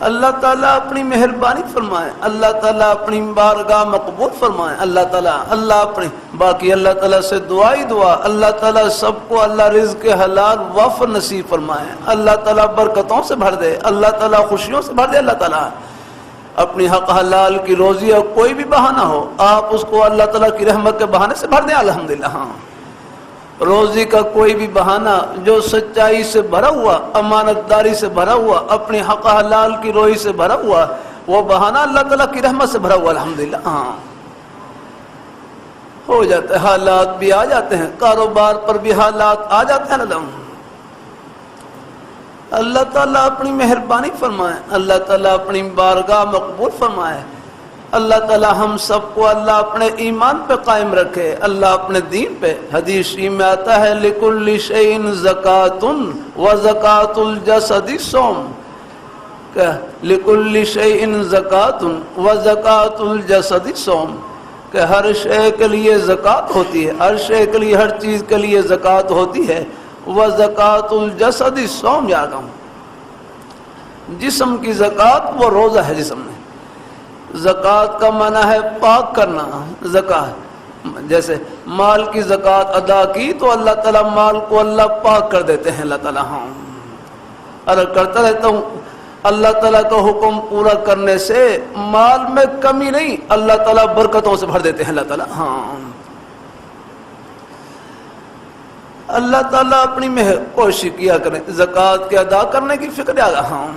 اللہ تعالیٰ اپنی مہربانی فرمائے، اللہ تعالیٰ اپنی بارگاہ مقبول فرمائے، اللہ اپنی باقی اللہ تعالیٰ سے دعائی دعا، اللہ تعالیٰ سب کو اللہ رزق حلال وافر نصیب فرمائے، اللہ تعالیٰ برکتوں سے بھر دے، اللہ تعالیٰ خوشیوں سے بھر دے، اللہ تعالیٰ اپنی حق حلال کی روزی اور کوئی بھی بہانہ ہو آپ اس کو اللہ تعالیٰ کی رحمت کے بہانے سے بھر دیں الحمدللہ۔ ہاں روزی کا کوئی بھی بہانہ جو سچائی سے بھرا ہوا، امانت داری سے بھرا ہوا، اپنی حق حلال کی روزی سے بھرا ہوا، وہ بہانہ اللہ تعالیٰ کی رحمت سے بھرا ہوا الحمدللہ۔ ہاں ہو جاتے ہیں، حالات بھی آ جاتے ہیں، کاروبار پر بھی حالات آ جاتے ہیں نا، اللہ تعالیٰ اپنی مہربانی فرمائے، اللہ تعالیٰ اپنی بارگاہ مقبول فرمائے، اللہ تعالیٰ ہم سب کو اللہ اپنے ایمان پہ قائم رکھے، اللہ اپنے دین پہ۔ حدیث شریف میں آتا ہے لِكُلِّ شَيْءٍ زَكَاةٌ وَزَكَاةُ الْجَسَدِ صَوْمٌ، کہ لِكُلِّ شَيْءٍ زَكَاةٌ وَزَكَاةُ الْجَسَدِ صَوْمٌ، کہ ہر شے کے لیے زکوٰۃ ہوتی ہے، ہر شے کے لیے، ہر چیز کے لیے زکوٰۃ ہوتی ہے، وَزَكَاةُ الْجَسَدِ صَوْمٌ، یاد رکھو جسم کی زکوٰۃ وہ روزہ ہے جسم میں۔ زکوٰۃ کا معنی ہے پاک کرنا، زکوٰۃ جیسے مال کی زکوٰۃ ادا کی تو اللہ تعالیٰ مال کو اللہ پاک کر دیتے ہیں، اللہ تعالیٰ۔ ہاں عرض کرتا رہتا ہوں اللہ تعالیٰ کا حکم پورا کرنے سے مال میں کمی نہیں، اللہ تعالیٰ برکتوں سے بھر دیتے ہیں، اللہ تعالیٰ۔ ہاں اللہ تعالیٰ اپنی کوشش کیا کریں، زکوٰۃ کے ادا کرنے کی فکر آگا۔ ہاں